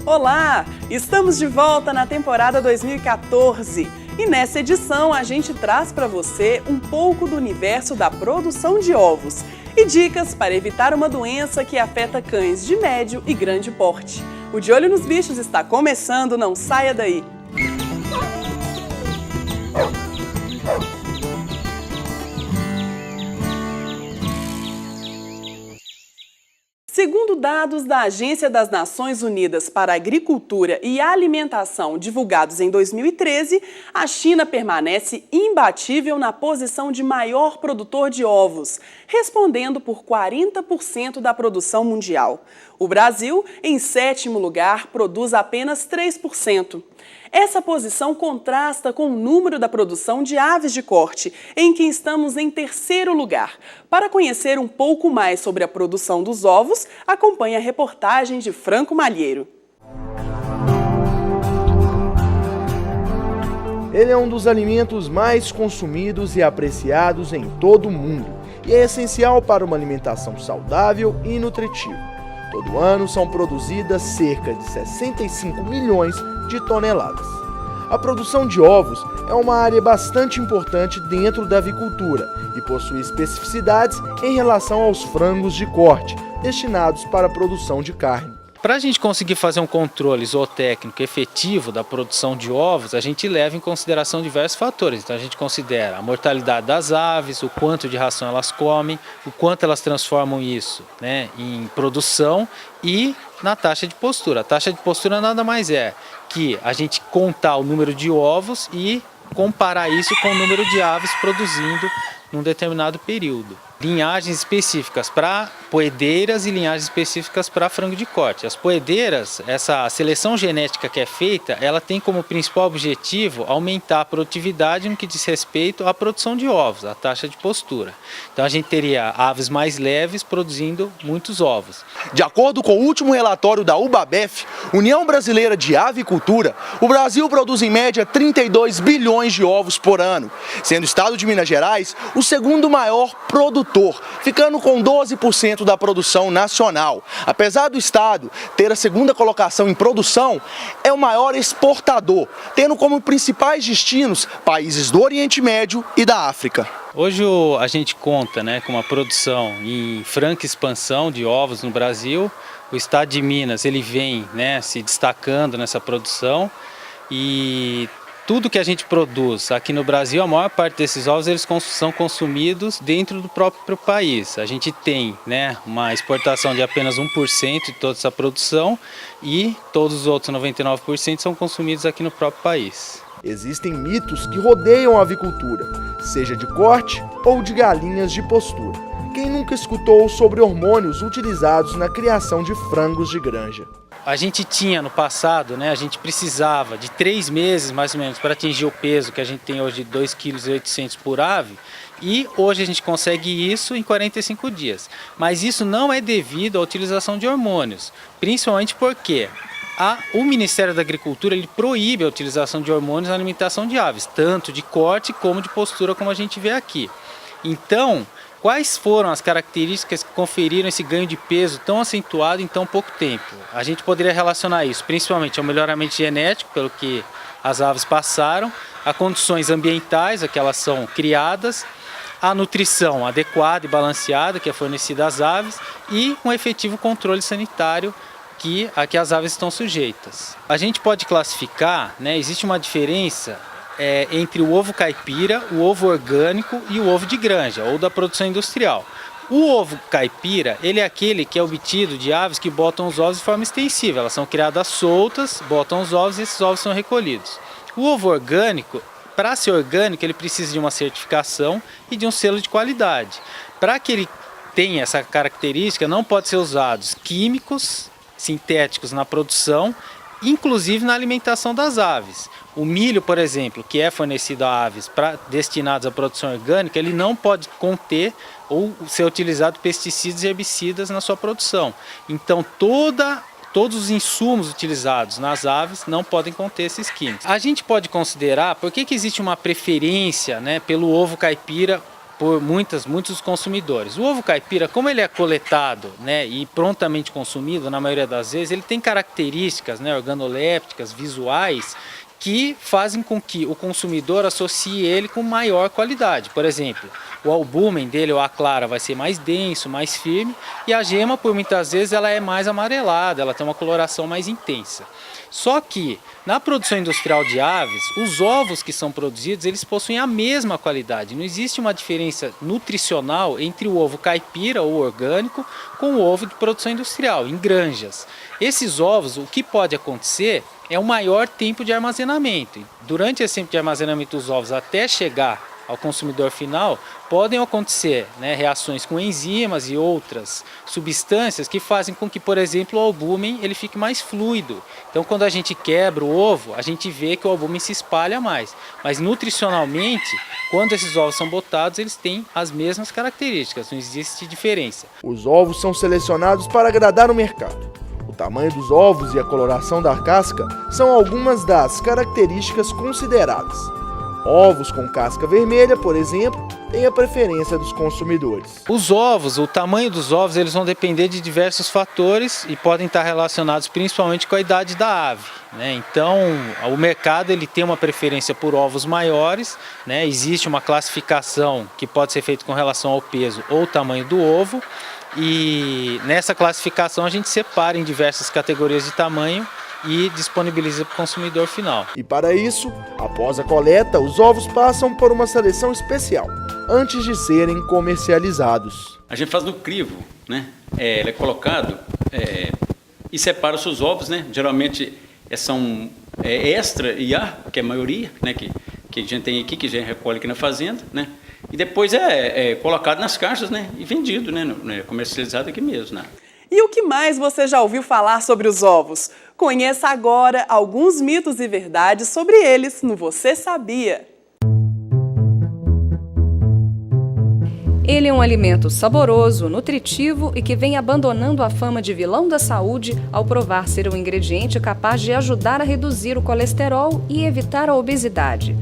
Olá! Estamos de volta na temporada 2014 e nessa edição a gente traz para você um pouco do universo da produção de ovos e dicas para evitar uma doença que afeta cães de médio e grande porte. O De Olho nos Bichos está começando, não saia daí! Segundo dados da Agência das Nações Unidas para a Agricultura e Alimentação, divulgados em 2013, a China permanece imbatível na posição de maior produtor de ovos, respondendo por 40% da produção mundial. O Brasil, em sétimo lugar, produz apenas 3%. Essa posição contrasta com o número da produção de aves de corte, em que estamos em terceiro lugar. Para conhecer um pouco mais sobre a produção dos ovos, acompanhe a reportagem de Franco Malheiro. Ele é um dos alimentos mais consumidos e apreciados em todo o mundo e é essencial para uma alimentação saudável e nutritiva. Todo ano são produzidas cerca de 65 milhões de toneladas. A produção de ovos é uma área bastante importante dentro da avicultura e possui especificidades em relação aos frangos de corte, destinados para a produção de carne. Para a gente conseguir fazer um controle zootécnico efetivo da produção de ovos, a gente leva em consideração diversos fatores. Então a gente considera a mortalidade das aves, o quanto de ração elas comem, o quanto elas transformam isso, em produção e na taxa de postura. A taxa de postura nada mais é que a gente contar o número de ovos e comparar isso com o número de aves produzindo num determinado período. Linhagens específicas para poedeiras e linhagens específicas para frango de corte. As poedeiras, essa seleção genética que é feita, ela tem como principal objetivo aumentar a produtividade no que diz respeito à produção de ovos, a taxa de postura. Então a gente teria aves mais leves produzindo muitos ovos. De acordo com o último relatório da UBABEF, União Brasileira de Avicultura, o Brasil produz em média 32 bilhões de ovos por ano, sendo o estado de Minas Gerais o segundo maior produtor, ficando com 12% da produção nacional. Apesar do estado ter a segunda colocação em produção, é o maior exportador, tendo como principais destinos países do Oriente Médio e da África. Hoje a gente conta com uma produção em franca expansão de ovos no Brasil. O estado de Minas ele vem se destacando nessa produção e tudo que a gente produz aqui no Brasil, a maior parte desses ovos eles são consumidos dentro do próprio país. A gente tem uma exportação de apenas 1% de toda essa produção e todos os outros 99% são consumidos aqui no próprio país. Existem mitos que rodeiam a avicultura, seja de corte ou de galinhas de postura. Quem nunca escutou sobre hormônios utilizados na criação de frangos de granja? A gente tinha no passado, a gente precisava de 3 meses mais ou menos para atingir o peso que a gente tem hoje de 2,8 kg por ave e hoje a gente consegue isso em 45 dias. Mas isso não é devido à utilização de hormônios, principalmente porque o Ministério da Agricultura ele proíbe a utilização de hormônios na alimentação de aves, tanto de corte como de postura como a gente vê aqui. Então, quais foram as características que conferiram esse ganho de peso tão acentuado em tão pouco tempo? A gente poderia relacionar isso principalmente ao melhoramento genético, pelo que as aves passaram, a condições ambientais a que elas são criadas, a nutrição adequada e balanceada que é fornecida às aves e um efetivo controle sanitário a que as aves estão sujeitas. A gente pode classificar, existe uma diferença entre o ovo caipira, o ovo orgânico e o ovo de granja, ou da produção industrial. O ovo caipira, ele é aquele que é obtido de aves que botam os ovos de forma extensiva. Elas são criadas soltas, botam os ovos e esses ovos são recolhidos. O ovo orgânico, para ser orgânico, ele precisa de uma certificação e de um selo de qualidade. Para que ele tenha essa característica, não pode ser usados químicos sintéticos na produção, inclusive na alimentação das aves. O milho, por exemplo, que é fornecido a aves destinados à produção orgânica, ele não pode conter ou ser utilizado pesticidas e herbicidas na sua produção. Então, todos os insumos utilizados nas aves não podem conter esses químicos. A gente pode considerar por que existe uma preferência pelo ovo caipira por muitos consumidores. O ovo caipira, como ele é coletado, né, e prontamente consumido, na maioria das vezes, ele tem características, né, organolépticas, visuais, que fazem com que o consumidor associe ele com maior qualidade. Por exemplo, o albúmen dele, ou a clara, vai ser mais denso, mais firme, e a gema, por muitas vezes, ela é mais amarelada, ela tem uma coloração mais intensa. Só que, na produção industrial de aves, os ovos que são produzidos, eles possuem a mesma qualidade. Não existe uma diferença nutricional entre o ovo caipira, ou orgânico, com o ovo de produção industrial, em granjas. Esses ovos, o que pode acontecer é um maior tempo de armazenamento. Durante esse tempo de armazenamento dos ovos até chegar ao consumidor final, podem acontecer, né, reações com enzimas e outras substâncias que fazem com que, por exemplo, o albúmen ele fique mais fluido. Então, quando a gente quebra o ovo, a gente vê que o albúmen se espalha mais. Mas, nutricionalmente, quando esses ovos são botados, eles têm as mesmas características, não existe diferença. Os ovos são selecionados para agradar o mercado. O tamanho dos ovos e a coloração da casca são algumas das características consideradas. Ovos com casca vermelha, por exemplo, têm a preferência dos consumidores. Os ovos, o tamanho dos ovos, eles vão depender de diversos fatores e podem estar relacionados principalmente com a idade da ave, né? Então, o mercado ele tem uma preferência por ovos maiores, né? Existe uma classificação que pode ser feita com relação ao peso ou tamanho do ovo, e nessa classificação a gente separa em diversas categorias de tamanho e disponibiliza para o consumidor final. E para isso, após a coleta, os ovos passam por uma seleção especial, antes de serem comercializados. A gente faz no crivo, né? Ele é colocado e separa os seus ovos, né? Geralmente são extra e A, que é a maioria, né? Que a gente tem aqui, que a gente recolhe aqui na fazenda, né? E depois é colocado nas caixas, né? E vendido, né? Comercializado aqui mesmo, né? E o que mais você já ouviu falar sobre os ovos? Conheça agora alguns mitos e verdades sobre eles no Você Sabia? Ele é um alimento saboroso, nutritivo e que vem abandonando a fama de vilão da saúde ao provar ser um ingrediente capaz de ajudar a reduzir o colesterol e evitar a obesidade.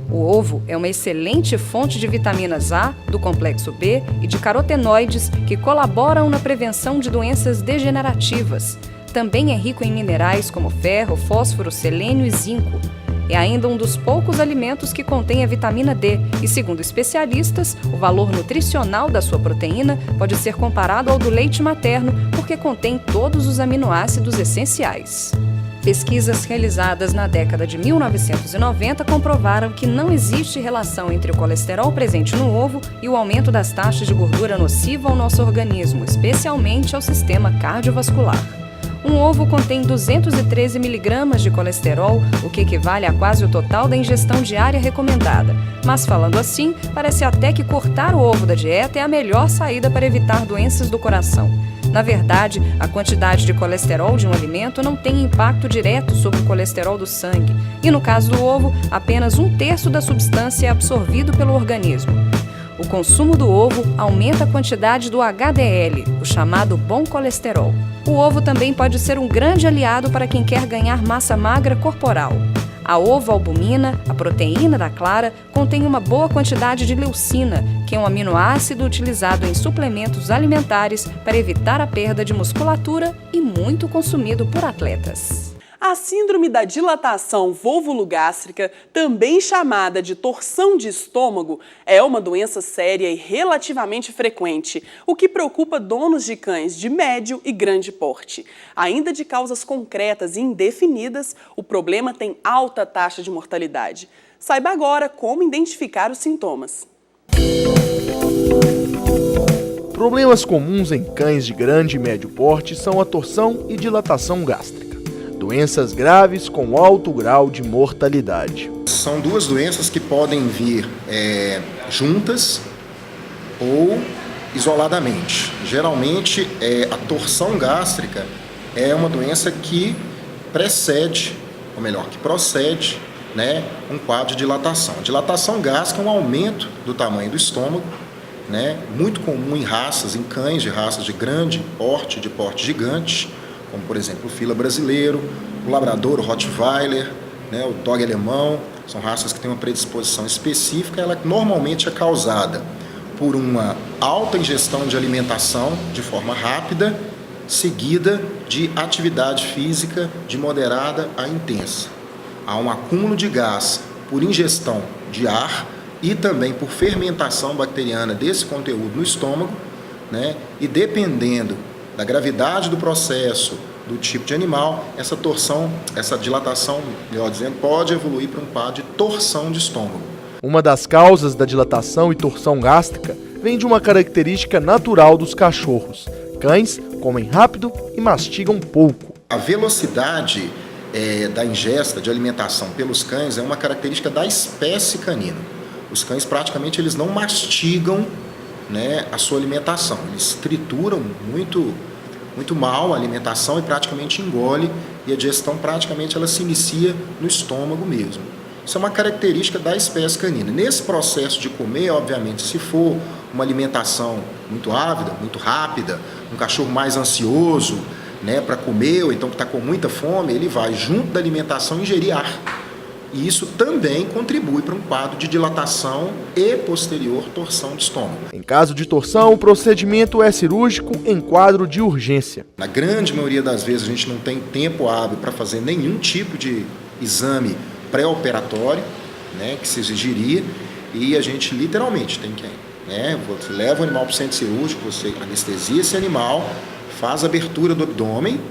O ovo é uma excelente fonte de vitaminas A, do complexo B e de carotenoides que colaboram na prevenção de doenças degenerativas. Também é rico em minerais como ferro, fósforo, selênio e zinco. É ainda um dos poucos alimentos que contém a vitamina D e, segundo especialistas, o valor nutricional da sua proteína pode ser comparado ao do leite materno porque contém todos os aminoácidos essenciais. Pesquisas realizadas na década de 1990 comprovaram que não existe relação entre o colesterol presente no ovo e o aumento das taxas de gordura nociva ao nosso organismo, especialmente ao sistema cardiovascular. Um ovo contém 213 mg de colesterol, o que equivale a quase o total da ingestão diária recomendada. Mas falando assim, parece até que cortar o ovo da dieta é a melhor saída para evitar doenças do coração. Na verdade, a quantidade de colesterol de um alimento não tem impacto direto sobre o colesterol do sangue. E no caso do ovo, apenas 1/3 da substância é absorvido pelo organismo. O consumo do ovo aumenta a quantidade do HDL, o chamado bom colesterol. O ovo também pode ser um grande aliado para quem quer ganhar massa magra corporal. A ovoalbumina, a proteína da clara, contém uma boa quantidade de leucina, que é um aminoácido utilizado em suplementos alimentares para evitar a perda de musculatura e muito consumido por atletas. A síndrome da dilatação vulvogástrica, também chamada de torção de estômago, é uma doença séria e relativamente frequente, o que preocupa donos de cães de médio e grande porte. Ainda de causas concretas e indefinidas, o problema tem alta taxa de mortalidade. Saiba agora como identificar os sintomas. Problemas comuns em cães de grande e médio porte são a torção e dilatação gástrica. Doenças graves com alto grau de mortalidade. São duas doenças que podem vir juntas ou isoladamente. Geralmente, a torção gástrica é uma doença que precede, ou melhor, que procede, né, um quadro de dilatação. A dilatação gástrica é um aumento do tamanho do estômago, né, muito comum em cães de raças de grande porte, de porte gigante, como por exemplo o fila brasileiro, o labrador, o rottweiler, né, o dog alemão. São raças que têm uma predisposição específica, ela normalmente é causada por uma alta ingestão de alimentação de forma rápida, seguida de atividade física de moderada a intensa. Há um acúmulo de gás por ingestão de ar e também por fermentação bacteriana desse conteúdo no estômago, né? E dependendo da gravidade do processo, do tipo de animal, essa dilatação, melhor dizendo, pode evoluir para um quadro de torção de estômago. Uma das causas da dilatação e torção gástrica vem de uma característica natural dos cachorros. Cães comem rápido e mastigam pouco. A velocidade da ingesta de alimentação pelos cães é uma característica da espécie canina. Os cães praticamente eles não mastigam, né, a sua alimentação. Eles trituram muito mal a alimentação e praticamente engole, e a digestão praticamente ela se inicia no estômago mesmo. Isso é uma característica da espécie canina. Nesse processo de comer, obviamente, se for uma alimentação muito ávida, muito rápida, um cachorro mais ansioso, né, para comer, ou então que está com muita fome, ele vai, junto da alimentação, ingerir ar. E isso também contribui para um quadro de dilatação e posterior torção de estômago. Em caso de torção, o procedimento é cirúrgico em quadro de urgência. Na grande maioria das vezes a gente não tem tempo hábil para fazer nenhum tipo de exame pré-operatório, né, que se exigiria, e a gente literalmente tem que, né, você leva o animal para o centro cirúrgico, você anestesia esse animal, faz a abertura do abdômen,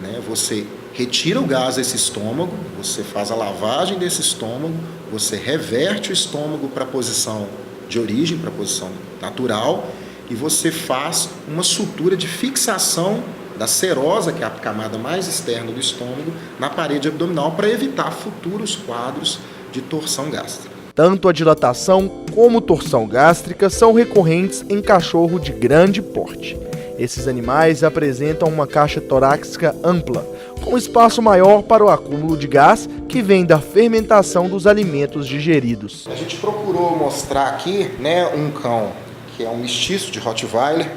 né, você retira o gás desse estômago, você faz a lavagem desse estômago, você reverte o estômago para a posição de origem, para a posição natural, e você faz uma sutura de fixação da serosa, que é a camada mais externa do estômago, na parede abdominal para evitar futuros quadros de torção gástrica. Tanto a dilatação como torção gástrica são recorrentes em cachorro de grande porte. Esses animais apresentam uma caixa torácica ampla, com espaço maior para o acúmulo de gás que vem da fermentação dos alimentos digeridos. A gente procurou mostrar aqui, né, um cão que é um mestiço de Rottweiler,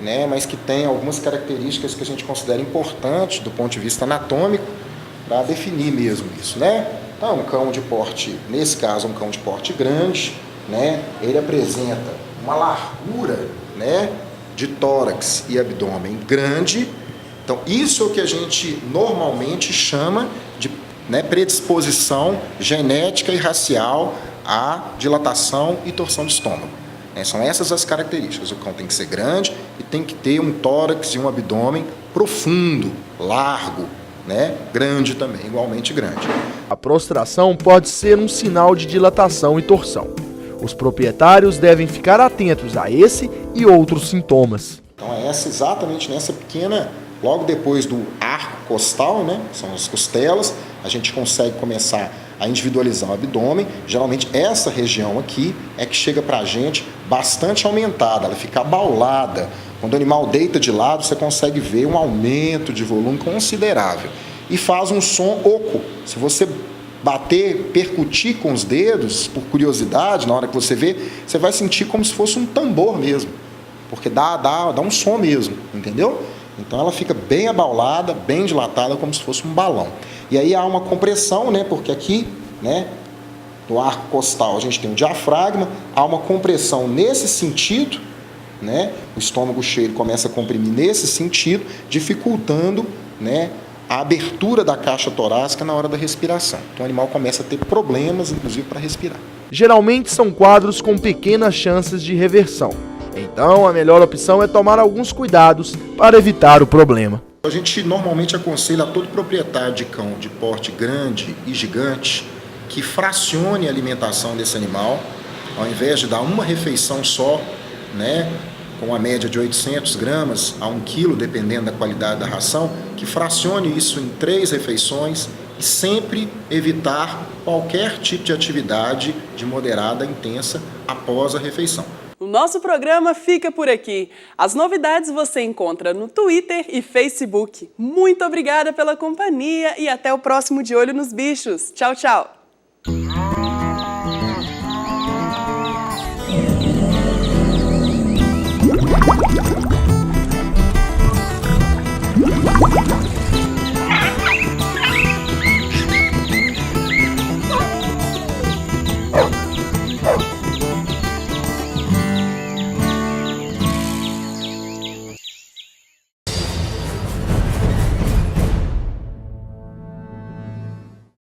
né, mas que tem algumas características que a gente considera importantes do ponto de vista anatômico para definir mesmo isso, né? Então, um cão de porte, nesse caso, um cão de porte grande, né? Ele apresenta uma largura, né, de tórax e abdômen grande. Então, isso é o que a gente normalmente chama de, né, predisposição genética e racial à dilatação e torção de estômago. São essas as características. O cão tem que ser grande e tem que ter um tórax e um abdômen profundo, largo, né? Grande também, igualmente grande. A prostração pode ser um sinal de dilatação e torção. Os proprietários devem ficar atentos a esse e outros sintomas. Então é exatamente nessa pequena, logo depois do arco costal, né? São as costelas, a gente consegue começar a individualizar o abdômen. Geralmente essa região aqui é que chega para a gente bastante aumentada, ela fica abaulada. Quando o animal deita de lado, você consegue ver um aumento de volume considerável. E faz um som oco. Se você bater, percutir com os dedos, por curiosidade, na hora que você vê, você vai sentir como se fosse um tambor mesmo. Porque dá um som mesmo, entendeu? Então ela fica bem abaulada, bem dilatada, como se fosse um balão. E aí há uma compressão, né? Porque aqui, né, no arco costal a gente tem um diafragma, há uma compressão nesse sentido, né? O estômago cheio começa a comprimir nesse sentido, dificultando, né, a abertura da caixa torácica na hora da respiração. Então o animal começa a ter problemas, inclusive, para respirar. Geralmente são quadros com pequenas chances de reversão. Então, a melhor opção é tomar alguns cuidados para evitar o problema. A gente normalmente aconselha a todo proprietário de cão de porte grande e gigante que fracione a alimentação desse animal, ao invés de dar uma refeição só, né, com uma média de 800 gramas a 1 quilo, dependendo da qualidade da ração, que fracione isso em 3 refeições e sempre evitar qualquer tipo de atividade de moderada a intensa após a refeição. O nosso programa fica por aqui. As novidades você encontra no Twitter e Facebook. Muito obrigada pela companhia e até o próximo De Olho nos Bichos. Tchau, tchau!